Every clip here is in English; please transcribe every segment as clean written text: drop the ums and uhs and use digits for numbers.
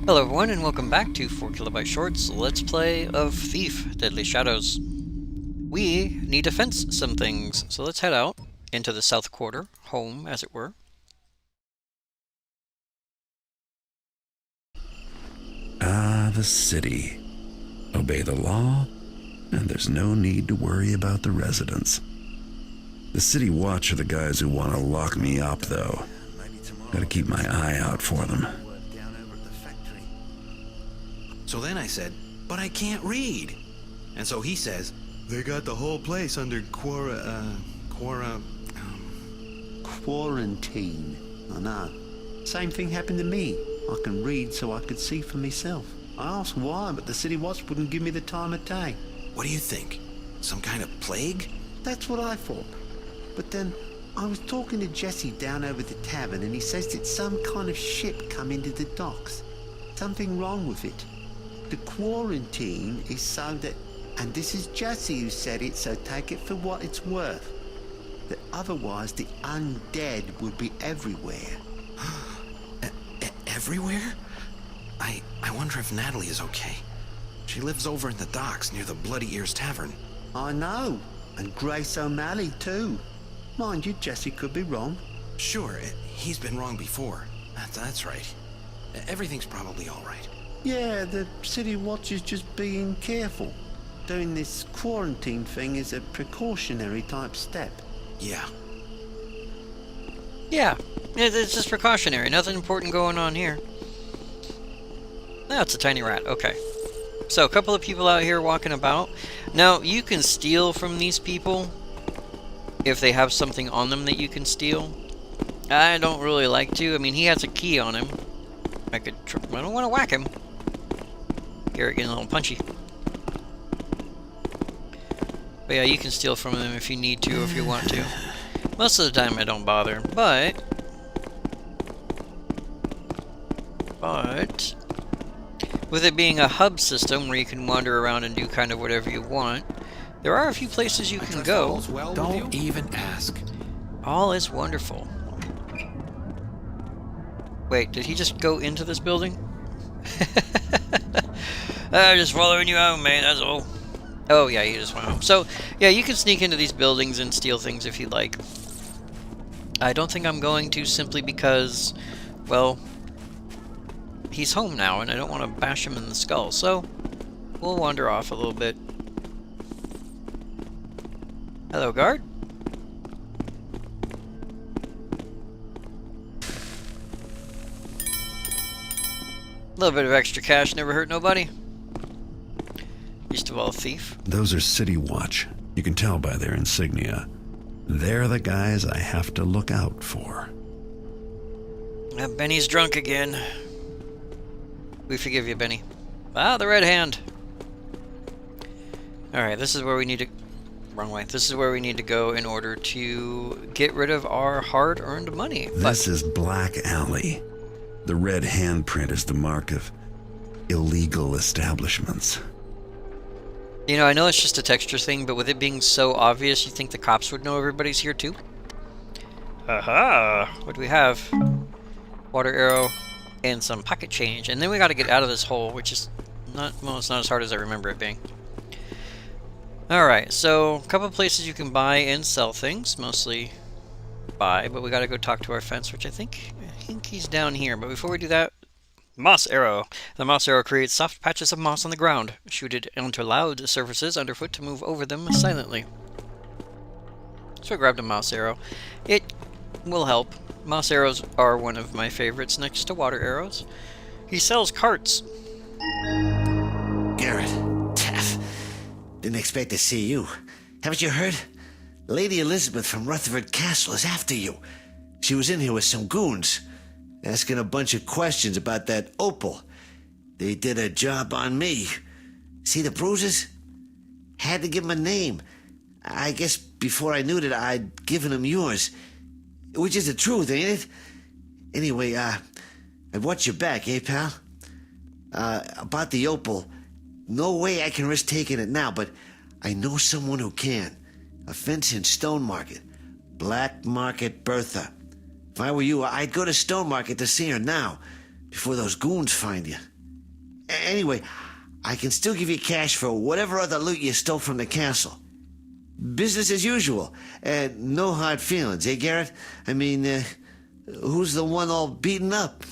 Hello everyone and welcome back to 4KB Shorts Let's Play of Thief, Deadly Shadows. We need to fence some things, so let's head out into the south quarter, home as it were. The city. Obey the law, and there's no need to worry about the residents. The city watch are the guys who want to lock me up, though. Gotta keep my eye out for them. So then I said, but I can't read. And so he says, they got the whole place under quarantine. I know. Same thing happened to me. I can read so I could see for myself. I asked why, but the city watch wouldn't give me the time of day. What do you think? Some kind of plague? That's what I thought. But then I was talking to Jesse down over the tavern, and he says that some kind of ship come into the docks. Something wrong with it. The quarantine is so that, and this is Jesse who said it, so take it for what it's worth, that otherwise the undead would be everywhere. Everywhere? I wonder if Natalie is okay. She lives over in the docks near the Bloody Ears Tavern. I know, and Grace O'Malley too. Mind you, Jesse could be wrong. Sure, he's been wrong before. That's right. Everything's probably all right. Yeah, the city watch is just being careful. Doing this quarantine thing is a precautionary type step. Yeah. Yeah, it's just precautionary, nothing important going on here. No, it's a tiny rat, okay. So, a couple of people out here walking about. Now, you can steal from these people if they have something on them that you can steal. I don't really like to. I mean, he has a key on him. I don't want to whack him. Garrett getting a little punchy. But yeah, you can steal from them if you need to, if you want to. Most of the time I don't bother, but with it being a hub system where you can wander around and do kind of whatever you want, there are a few places you can go. Don't even ask. All is wonderful. Wait, did he just go into this building? I'm just following you out, man, that's all. Oh, yeah, you just went home. So, yeah, you can sneak into these buildings and steal things if you like. I don't think I'm going to, simply because, well, he's home now, and I don't want to bash him in the skull, so we'll wander off a little bit. Hello, guard. A little bit of extra cash never hurt nobody. Least of all, a thief. Those are city watch. You can tell by their insignia. They're the guys I have to look out for. Benny's drunk again. We forgive you, Benny. Ah, the red hand. Alright, this is where we need to... Wrong way. This is where we need to go in order to get rid of our hard-earned money. This is Black Alley. The red handprint is the mark of illegal establishments. You know, I know it's just a texture thing, but with it being so obvious, you think the cops would know everybody's here too? Aha! What do we have? Water arrow and some pocket change. And then we gotta get out of this hole, which is not, well, it's not as hard as I remember it being. Alright, so a couple of places you can buy and sell things, mostly buy, but we gotta go talk to our fence, which I think he's down here. But before we do that, moss arrow. The moss arrow creates soft patches of moss on the ground. Shoot it onto loud surfaces underfoot to move over them silently. So I grabbed a moss arrow. It will help. Moss arrows are one of my favorites next to water arrows. He sells carts. Garrett, didn't expect to see you. Haven't you heard? Lady Elizabeth from Rutherford Castle is after you. She was in here with some goons, asking a bunch of questions about that opal. They did a job on me. See the bruises? Had to give them a name. I guess before I knew that I'd given them yours. Which is the truth, ain't it? Anyway, I've watched your back, eh, pal? About the opal, no way I can risk taking it now, but I know someone who can. A fence in Stone Market. Black Market Bertha. If I were you, I'd go to Stone Market to see her now, before those goons find you. Anyway, I can still give you cash for whatever other loot you stole from the castle. Business as usual. No hard feelings, eh, Garrett? I mean, who's the one all beaten up?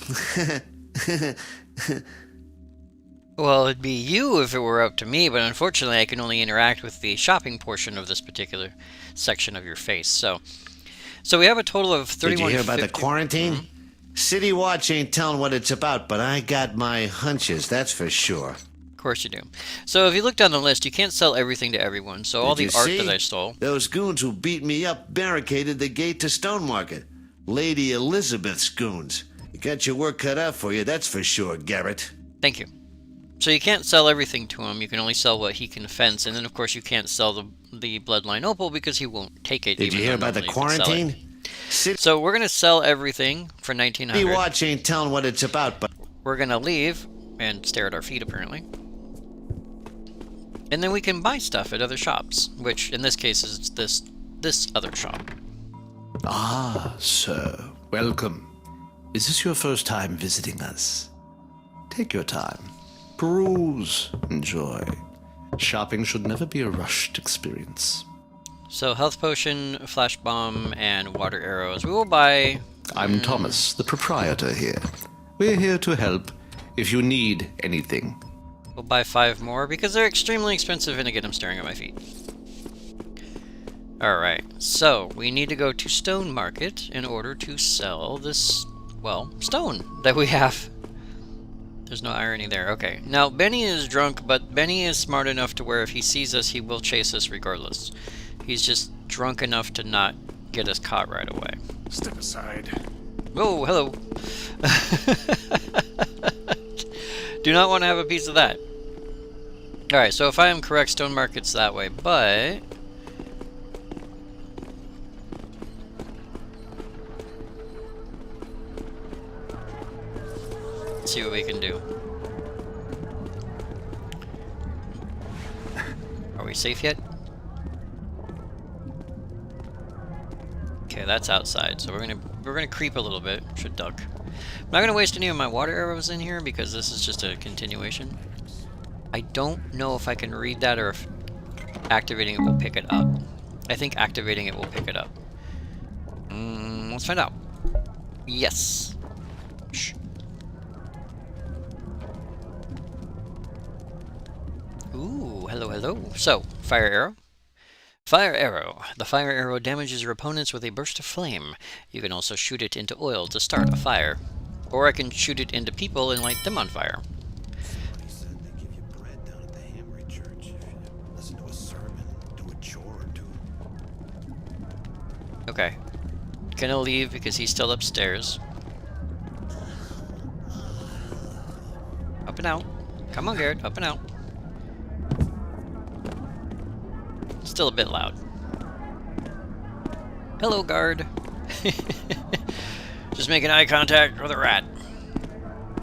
Well, it'd be you if it were up to me, but unfortunately I can only interact with the shopping portion of this particular section of your face. So we have a total of 31. Did you hear about the quarantine? City Watch ain't telling what it's about, but I got my hunches, that's for sure. Of course you do. So if you look down the list, you can't sell everything to everyone. So all the Did you art see? that I stole. Those goons who beat me up barricaded the gate to Stone Market. Lady Elizabeth's goons. You got your work cut out for you, that's for sure, Garrett. Thank you. So you can't sell everything to him. You can only sell what he can fence, and then of course you can't sell the Bloodline Opal because he won't take it. Did you hear about the quarantine? So we're gonna sell everything for 1900. City Watch ain't telling what it's about, but We're gonna leave and stare at our feet apparently. And then we can buy stuff at other shops, which in this case is this other shop. Ah, sir. Welcome. Is this your first time visiting us? Take your time. Peruse. Enjoy. Shopping should never be a rushed experience. So health potion, flash bomb, and water arrows. We will buy. I'm Thomas, the proprietor here. We're here to help if you need anything. We'll buy 5 more because they're extremely expensive, and again I'm staring at my feet. Alright, so we need to go to Stone Market in order to sell this, well, stone that we have. There's no irony there. Okay, now Benny is drunk, but Benny is smart enough to where if he sees us, he will chase us regardless. He's just drunk enough to not get us caught right away. Step aside. Oh, hello. Do not want to have a piece of that. Alright, so if I am correct, Stone Market's that way, but... let's see what we can do. Are we safe yet? Okay, that's outside, so we're gonna creep a little bit. Should duck. I'm not gonna waste any of my water arrows in here because this is just a continuation. I don't know if I can read that or if activating it will pick it up. I think activating it will pick it up. Let's find out. Yes. Shh. Ooh, hello, hello. So, fire arrow. Fire arrow. The fire arrow damages your opponents with a burst of flame. You can also shoot it into oil to start a fire. Or I can shoot it into people and light them on fire. Somebody said they give you bread down at the Hamry Church if you listen to a sermon, do a chore or two. Okay. Gonna leave because he's still upstairs. Up and out. Come on, Garrett. Up and out. Still a bit loud. Hello, guard. Just making eye contact with a rat.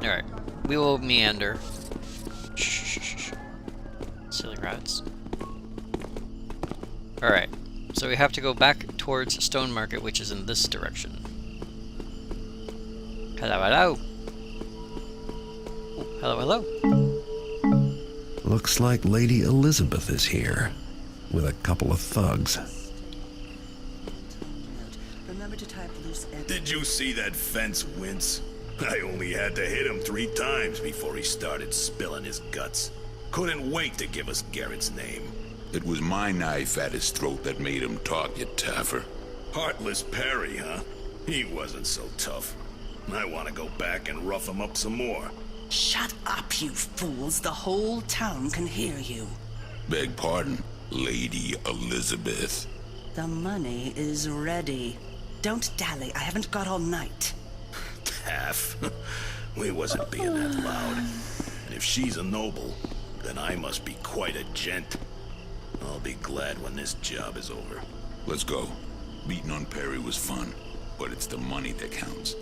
Alright. We will meander. Shh, shh, shh, shh. Silly rats. Alright. So we have to go back towards Stone Market, which is in this direction. Hello, hello. Oh, hello, hello. Looks like Lady Elizabeth is here, with a couple of thugs. Remember to type loose ends. Did you see that fence wince? I only had to hit him 3 times before he started spilling his guts. Couldn't wait to give us Garrett's name. It was my knife at his throat that made him talk, you taffer. Heartless Perry, huh? He wasn't so tough. I want to go back and rough him up some more. Shut up, you fools. The whole town can hear you. Beg pardon, Lady Elizabeth. The money is ready. Don't dally. I haven't got all night. Taff. We wasn't being that loud. And if she's a noble, then I must be quite a gent. I'll be glad when this job is over. Let's go. Beating on Perry was fun, but it's the money that counts.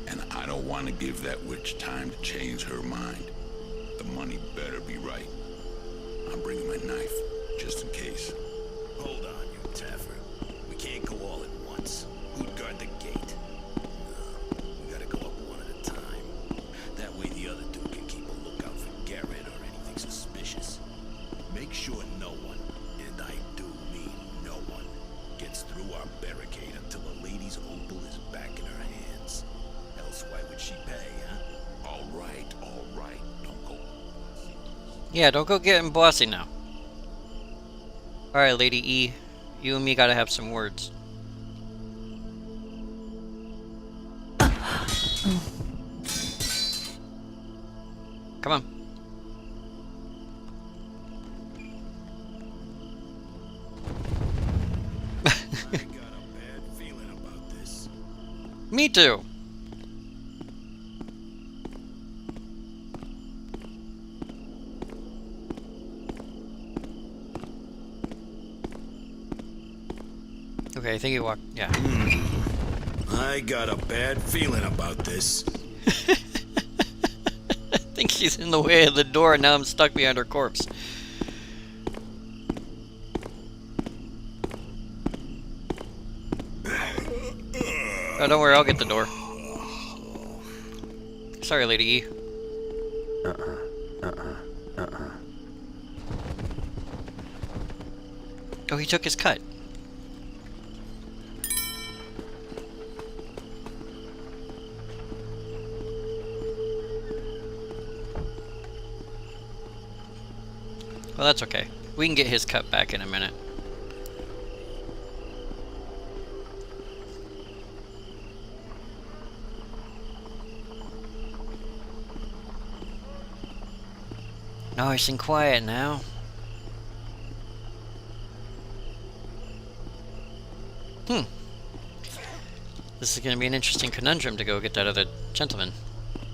And I don't want to give that witch time to change her mind. The money better be right. I'm bringing my knife, just in case. Hold on, you Taffer. We can't go all at once. Who'd guard the gate? No, we gotta go up one at a time. That way the other dude can keep a lookout for Garrett. our barricade until the lady's opal is back in her hands. Else why would she pay, huh? All right. Don't go. Yeah, don't go getting bossy now. Alright, Lady E. You and me gotta have some words. Come on. I got a bad feeling about this. Me too. Okay, I think he walked. Yeah. I got a bad feeling about this. I think she's in the way of the door, and now I'm stuck behind her corpse. Oh, don't worry, I'll get the door. Sorry, Lady E. Oh, he took his cut. Well, that's okay. We can get his cut back in a minute. Nice and quiet now. This is going to be an interesting conundrum to go get that other gentleman.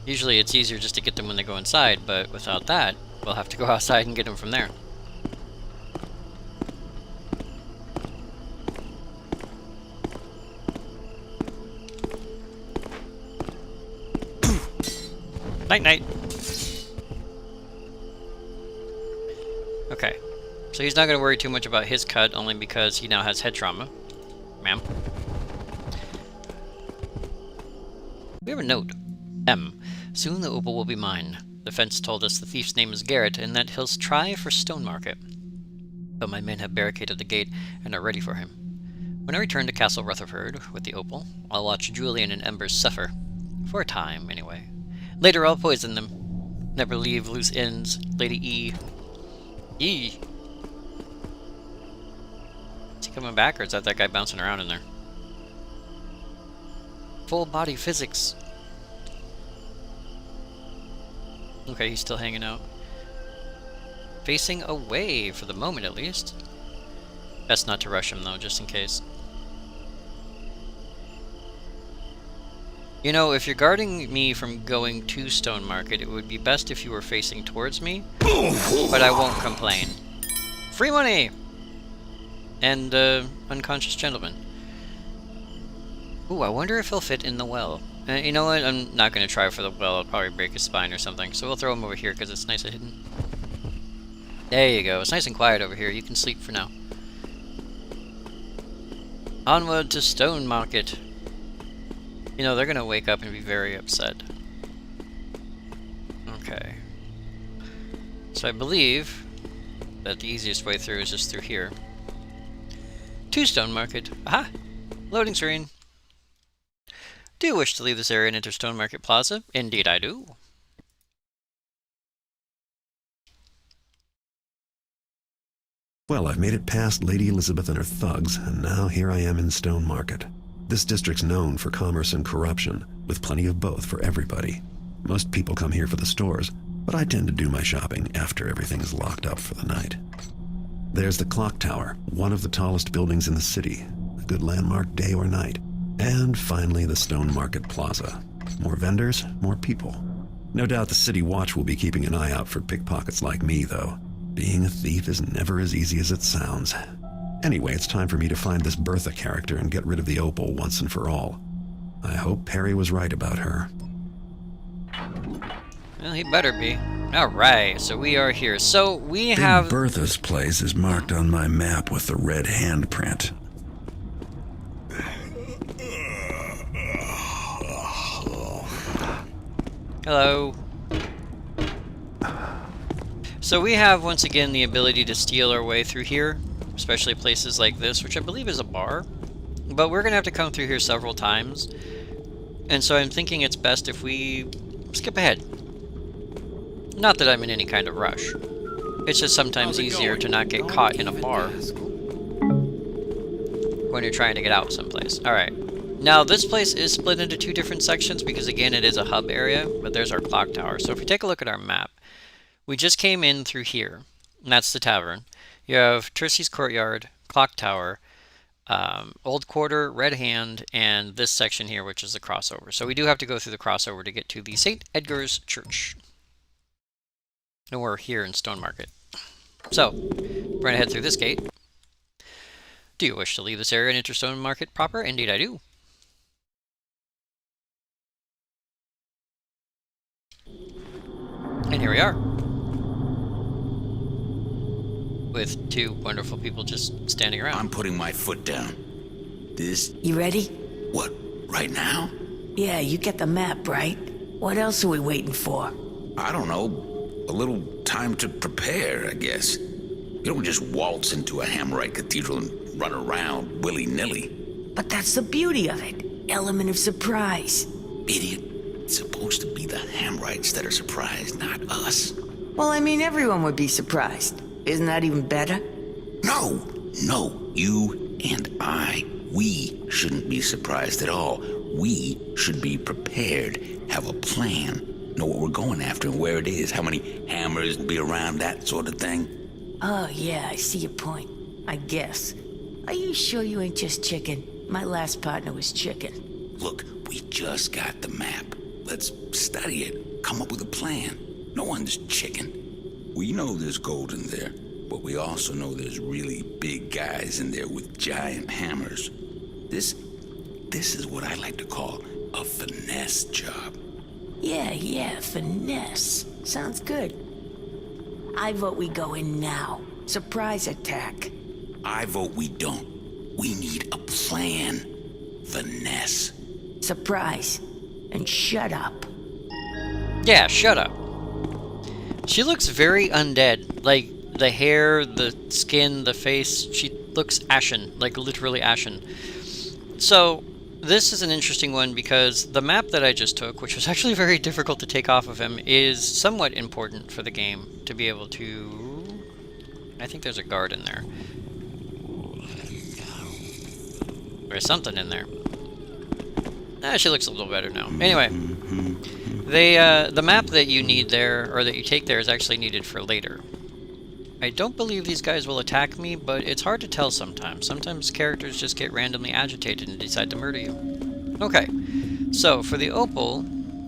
Usually it's easier just to get them when they go inside, but without that, we'll have to go outside and get them from there. Night-night. Okay. So he's not going to worry too much about his cut, only because he now has head trauma. Ma'am. We have a note. M. Soon the opal will be mine. The fence told us the thief's name is Garrett, and that he'll try for Stone Market. But my men have barricaded the gate and are ready for him. When I return to Castle Rutherford with the opal, I'll watch Julian and Embers suffer. For a time, anyway. Later I'll poison them. Never leave loose ends, Lady E. E. Is he coming back, or is that guy bouncing around in there? Full body physics. Okay, he's still hanging out. Facing away, for the moment at least. Best not to rush him though, just in case. You know, if you're guarding me from going to Stone Market, it would be best if you were facing towards me. But I won't complain. Free money! And, unconscious gentleman. Ooh, I wonder if he'll fit in the well. You know what? I'm not going to try for the well. I'll probably break his spine or something. So we'll throw him over here because it's nice and hidden. There you go. It's nice and quiet over here. You can sleep for now. Onward to Stone Market. You know, they're going to wake up and be very upset. Okay. So I believe that the easiest way through is just through here. To Stone Market. Aha! Loading screen. Do you wish to leave this area and enter Stone Market Plaza? Indeed I do. Well, I've made it past Lady Elizabeth and her thugs, and now here I am in Stone Market. This district's known for commerce and corruption, with plenty of both for everybody. Most people come here for the stores, but I tend to do my shopping after everything's locked up for the night. There's the clock tower, one of the tallest buildings in the city, a good landmark day or night. And finally, the Stone Market Plaza. More vendors, more people. No doubt the City Watch will be keeping an eye out for pickpockets like me, though. Being a thief is never as easy as it sounds. Anyway, it's time for me to find this Bertha character and get rid of the opal once and for all. I hope Perry was right about her. Well, he better be. Alright, so we are here. So we Big have... Bertha's place is marked on my map with the red handprint. Hello. So we have, once again, the ability to steal our way through here, especially places like this, which I believe is a bar. But we're going to have to come through here several times. And so I'm thinking it's best if we skip ahead. Not that I'm in any kind of rush. It's just sometimes easier to not get caught in a bar when you're trying to get out someplace. Alright. Now, this place is split into two different sections because, again, it is a hub area, but there's our clock tower. So if we take a look at our map, we just came in through here, and that's the tavern. You have Tercy's Courtyard, Clock Tower, Old Quarter, Red Hand, and this section here, which is the crossover. So we do have to go through the crossover to get to the St. Edgar's Church. And we're here in Stone Market. So, we're going to head through this gate. Do you wish to leave this area and enter Stone Market proper? Indeed I do. And here we are. With two wonderful people just standing around. I'm putting my foot down. This... You ready? What, right now? Yeah, you get the map, right? What else are we waiting for? I don't know. A little time to prepare, I guess. You don't just waltz into a Hammerite cathedral and run around willy-nilly. But that's the beauty of it. Element of surprise. Idiot. It's supposed to be the Hammerites that are surprised, not us. Well, I mean, everyone would be surprised. Isn't that even better? No, you and I, we shouldn't be surprised at all. We should be prepared, have a plan, know what we're going after and where it is, how many hammers be around, that sort of thing. Oh, yeah, I see your point. I guess. Are you sure you ain't just chicken? My last partner was chicken. Look, we just got the map. Let's study it, come up with a plan. No one's chicken. We know there's gold in there, but we also know there's really big guys in there with giant hammers. This is what I like to call a finesse job. Yeah, finesse. Sounds good. I vote we go in now. Surprise attack. I vote we don't. We need a plan. Finesse. Surprise. And shut up. Yeah, shut up. She looks very undead. Like, the hair, the skin, the face, she looks ashen. Like, literally ashen. So, this is an interesting one because the map that I just took, which was actually very difficult to take off of him, is somewhat important for the game to be able to... I think there's a guard in there. There's something in there. She looks a little better now. Anyway, the map that you need there, or that you take there, is actually needed for later. I don't believe these guys will attack me, but it's hard to tell sometimes. Sometimes characters just get randomly agitated and decide to murder you. Okay, so for the opal,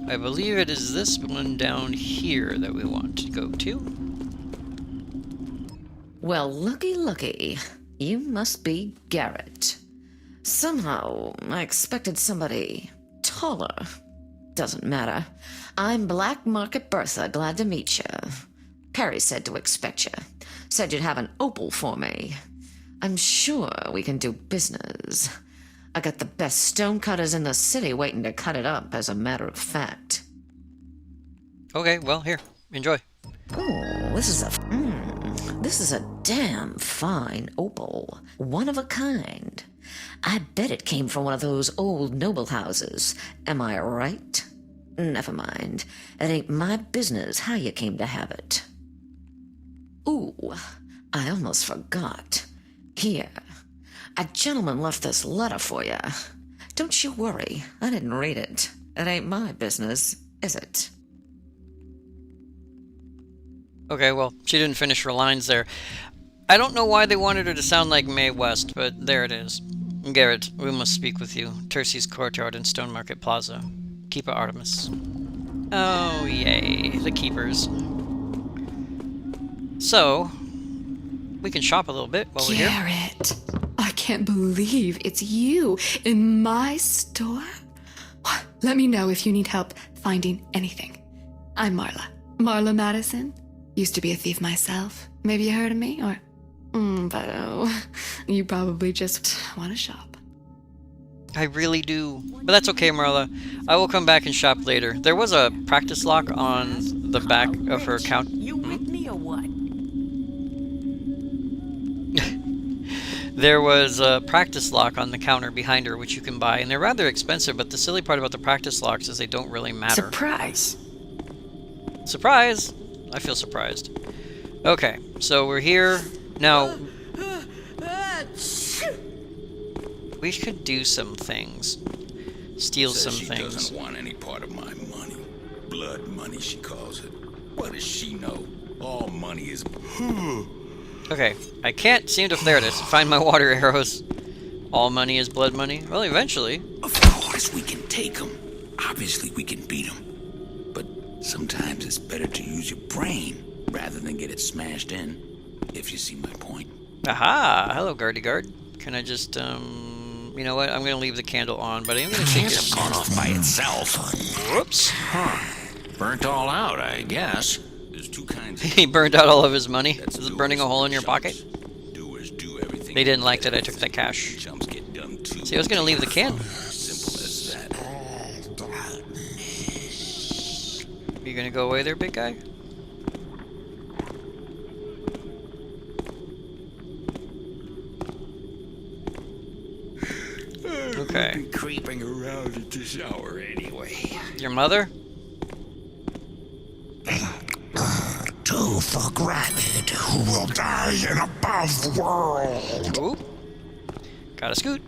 I believe it is this one down here that we want to go to. Well, looky. You must be Garrett. Somehow, I expected somebody taller. Doesn't matter. I'm Black Market Bertha, glad to meet you. Perry said to expect you. Said you'd have an opal for me. I'm sure we can do business. I got the best stonecutters in the city waiting to cut it up, as a matter of fact. Okay, well, here, enjoy. Oh, this is a damn fine opal. One of a kind. I bet it came from one of those old noble houses. Am I right? Never mind. It ain't my business how you came to have it. Ooh, I almost forgot. Here. A gentleman left this letter for you. Don't you worry, I didn't read it. It ain't my business, is it? Okay, well, she didn't finish her lines there. I don't know why they wanted her to sound like Mae West, but there it is. Garrett, we must speak with you. Tercy's Courtyard in Stone Market Plaza. Keeper Artemis. Oh, yay. The keepers. So, we can shop a little bit while we're here. Garrett, I can't believe it's you in my store. Let me know if you need help finding anything. I'm Marla. Marla Madison. Used to be a thief myself. Maybe you heard of me, or... but oh, you probably just want to shop. I really do. But that's okay, Marla. I will come back and shop later. There was a practice lock on the back of her account. You with me or what? There was a practice lock on the counter behind her, which you can buy, and they're rather expensive, but the silly part about the practice locks is they don't really matter. Surprise! Surprise! I feel surprised. Okay, so we're here. Now, we could do some things. Steal Says some she things. doesn't want any part of my money. Blood money, she calls it. What does she know? All money is... Okay, I can't seem to... There it is. Find my water arrows. All money is blood money. Well, eventually. Of course we can take them. Obviously we can beat them. But sometimes it's better to use your brain rather than get it smashed in, if you see my point. Aha! Hello, guardy guard. Can I just, you know what? I'm gonna leave the candle on, but I'm gonna take Can't have gone off by itself. Whoops. Burnt all out, I guess. There's two kinds of... He burned out all of his money. That's Is it burning a hole in your pocket? Doers do everything. They didn't like that I took that cash. Chumps get done too. See, I was gonna leave the candle. Simple as that. You gonna go away there, big guy? Okay. Creeping around at this hour anyway. Your mother? Two for Garrett, who will die in above world. Ooh. Gotta scoot.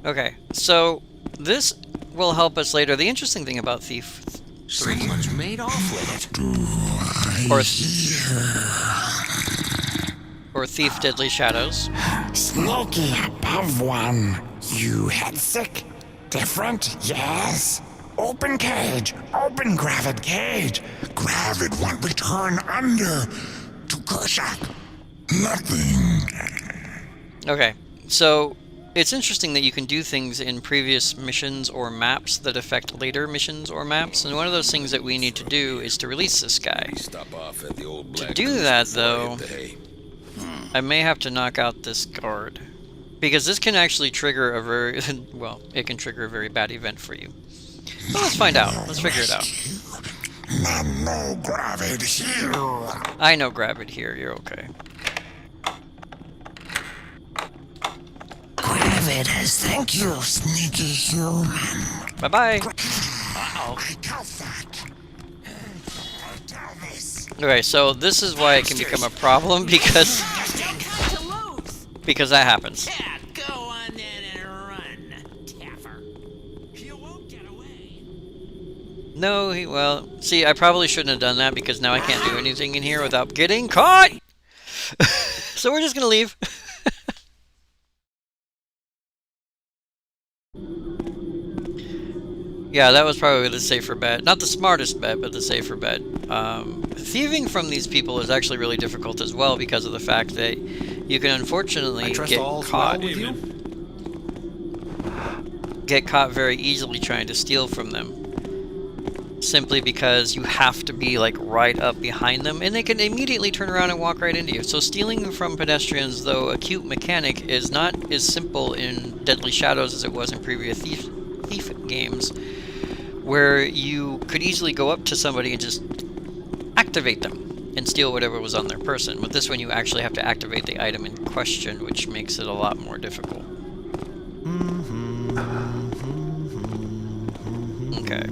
Okay, so this will help us later. The interesting thing about Thief 3... Someone's made off with it. Or Thief Deadly Shadows. Sneaky above one. You head sick. Different, yes. Open cage. Open gravid cage. Gravid won't return under. To Kushak. Nothing. Okay, so it's interesting that you can do things in previous missions or maps that affect later missions or maps, and one of those things that we need to do is to release this guy. Stop off at the old To Black do Goose that, before I though, hit the hay. I may have to knock out this guard. Because this can actually trigger a very... well, it can trigger a very bad event for you. Well, let's find out. Let's figure it out. No gravid here. I know Gravid here. You're okay. Gravid has thank you, sneaky human. Bye-bye. Uh-oh. I got that. Okay, so this is why it can become a problem, because that happens. Yeah, go on then and run, Taffer. You won't get away. No, well, see, I probably shouldn't have done that, because now I can't do anything in here without getting caught! So we're just gonna leave. Yeah, that was probably the safer bet. Not the smartest bet, but the safer bet. Thieving from these people is actually really difficult as well because of the fact that you can unfortunately get caught very easily trying to steal from them. Simply because you have to be like right up behind them, and they can immediately turn around and walk right into you. So stealing from pedestrians, though a cute mechanic, is not as simple in Deadly Shadows as it was in previous Thief games, where you could easily go up to somebody and just activate them and steal whatever was on their person. With this one, you actually have to activate the item in question, which makes it a lot more difficult. Okay.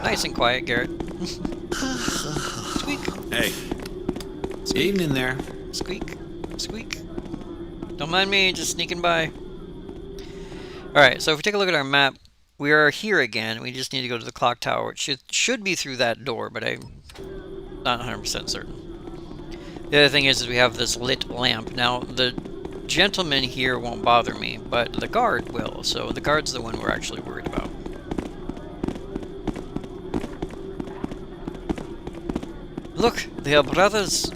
Nice and quiet, Garrett. Squeak. Hey. Squeak. Evening there. Squeak. Squeak. Don't mind me, just sneaking by. Alright, so if we take a look at our map, we are here again. We just need to go to the clock tower. It should be through that door, but I'm not 100% certain. The other thing is we have this lit lamp. Now, the gentleman here won't bother me, but the guard will. So the guard's the one we're actually worried about. Look, they are brothers.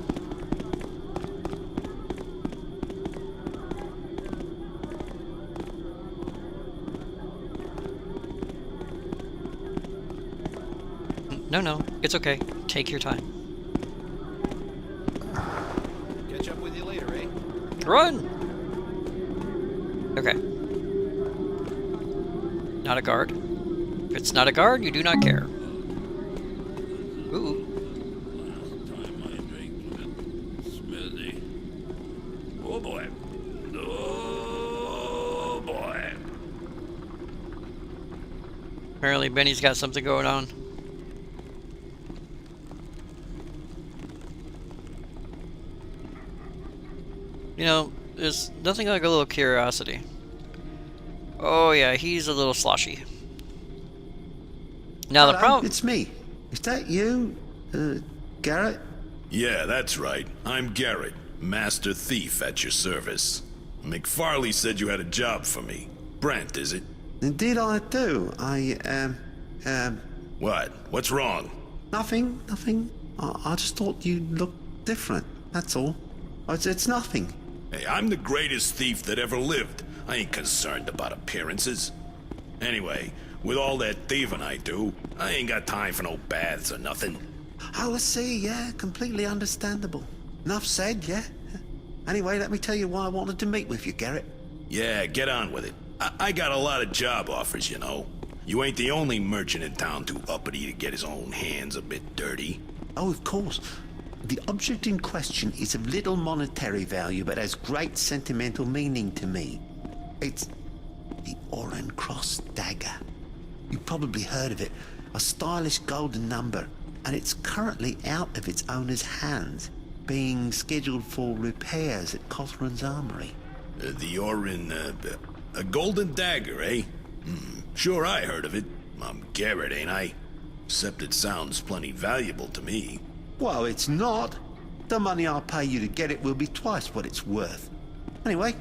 No, it's okay. Take your time. Catch up with you later, eh? Run! Okay. Not a guard. If it's not a guard, you do not care. Ooh. Apparently Benny's got something going on. You know, there's nothing like a little curiosity. Oh yeah, he's a little sloshy. Now the Hello, problem... It's me. Is that you, Garrett? Yeah, that's right. I'm Garrett, Master Thief at your service. McFarley said you had a job for me. Brent, is it? Indeed I do. What? What's wrong? Nothing. I just thought you looked different, that's all. It's nothing. Hey, I'm the greatest thief that ever lived. I ain't concerned about appearances. Anyway, with all that thieving I do, I ain't got time for no baths or nothing. Oh, I see, yeah, completely understandable. Enough said, yeah. Anyway, let me tell you why I wanted to meet with you, Garrett. Yeah, get on with it. I got a lot of job offers, you know. You ain't the only merchant in town too uppity to get his own hands a bit dirty. Oh, of course. The object in question is of little monetary value, but has great sentimental meaning to me. It's the Oran Cross Dagger. You've probably heard of it. A stylish golden number, and it's currently out of its owner's hands, being scheduled for repairs at Cothran's Armory. The Orin, a golden dagger, eh? Sure, I heard of it. I'm Garrett, ain't I? Except it sounds plenty valuable to me. Well, it's not. The money I'll pay you to get it will be twice what it's worth. Anyway,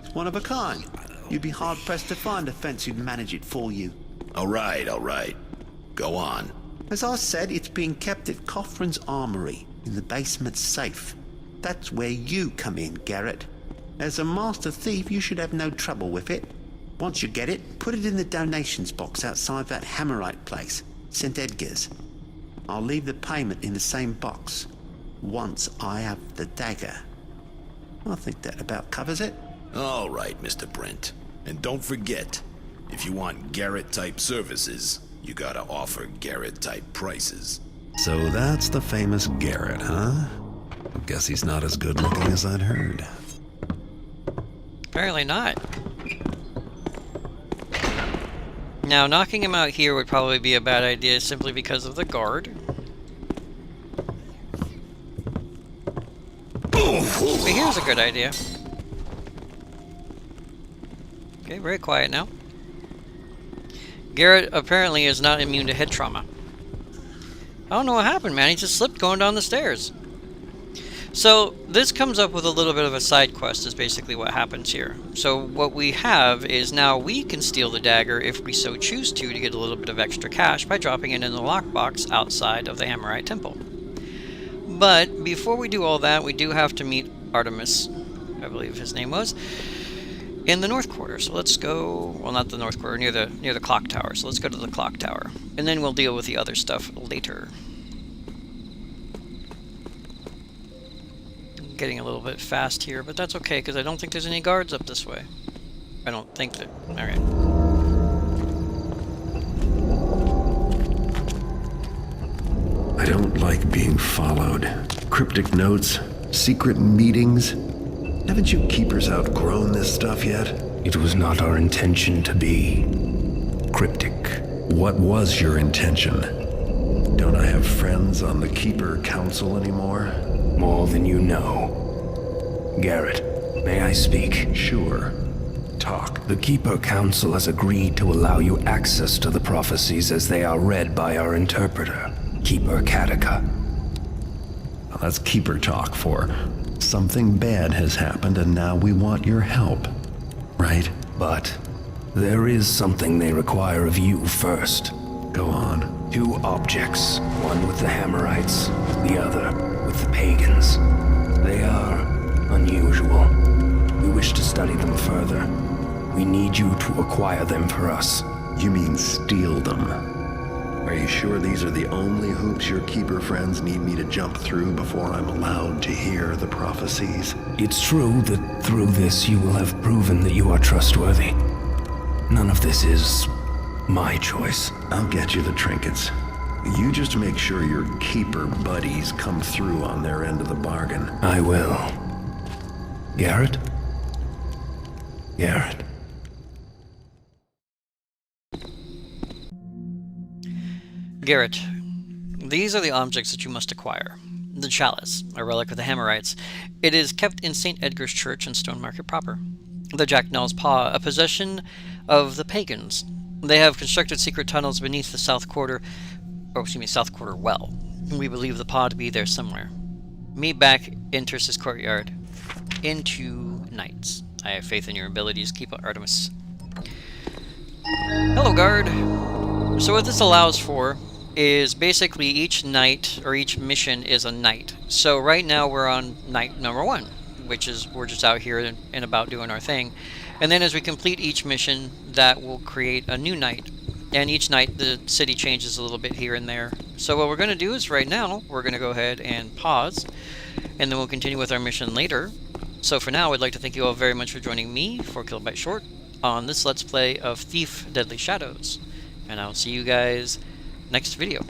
it's one of a kind. You'd be hard-pressed to find a fence who'd manage it for you. All right. Go on. As I said, it's being kept at Cothran's Armory, in the basement safe. That's where you come in, Garrett. As a master thief, you should have no trouble with it. Once you get it, put it in the donations box outside that Hammerite place, St. Edgar's. I'll leave the payment in the same box, once I have the dagger. I think that about covers it. All right, Mr. Brent. And don't forget, if you want Garrett-type services, you gotta offer Garrett-type prices. So that's the famous Garrett, huh? Guess he's not as good looking as I'd heard. Apparently not. Now, knocking him out here would probably be a bad idea simply because of the guard. But here's a good idea. Okay, very quiet now. Garrett apparently is not immune to head trauma. I don't know what happened, man. He just slipped going down the stairs. So, this comes up with a little bit of a side quest is basically what happens here. So, what we have is now we can steal the dagger if we so choose to get a little bit of extra cash by dropping it in the lockbox outside of the Hammerite Temple. But, before we do all that, we do have to meet Artemis, I believe his name was, in the North Quarter. So let's go, well, not the North Quarter, near the clock tower. So let's go to the clock tower. And then we'll deal with the other stuff later. Getting a little bit fast here, but that's okay because I don't think there's any guards up this way. I don't think that. Alright. I don't like being followed. Cryptic notes, secret meetings. Haven't you keepers outgrown this stuff yet? It was not our intention to be cryptic. What was your intention? Don't I have friends on the Keeper Council anymore? More than you know. Garrett, may I speak? Sure. Talk. The Keeper Council has agreed to allow you access to the prophecies as they are read by our interpreter, Keeper Kataka. Well, that's Keeper talk for something bad has happened and now we want your help. Right? But there is something they require of you first. Go on. 2 objects, one with the Hammerites, the other with the pagans. They are unusual. We wish to study them further. We need you to acquire them for us. You mean steal them? Are you sure these are the only hoops your Keeper friends need me to jump through before I'm allowed to hear the prophecies? It's true that through this you will have proven that you are trustworthy. None of this is my choice. I'll get you the trinkets. You just make sure your Keeper buddies come through on their end of the bargain. I will. Garrett? Garrett. Garrett, these are the objects that you must acquire. The chalice, a relic of the Hammerites. It is kept in St. Edgar's Church in Stone Market proper. The Jacknall's Paw, a possession of the pagans. They have constructed secret tunnels beneath the South Quarter well. We believe the paw to be there somewhere. Meet back in Terce's courtyard in 2 nights. I have faith in your abilities. Keep up, Artemis. Hello, guard. So what this allows for is basically each night, or each mission is a night. So right now we're on night number 1, which is we're just out here and about doing our thing. And then as we complete each mission, that will create a new night. And each night the city changes a little bit here and there. So what we're going to do is right now, we're going to go ahead and pause, and then we'll continue with our mission later. So for now, I'd like to thank you all very much for joining me, 4KB Short, on this Let's Play of Thief Deadly Shadows. And I'll see you guys next video.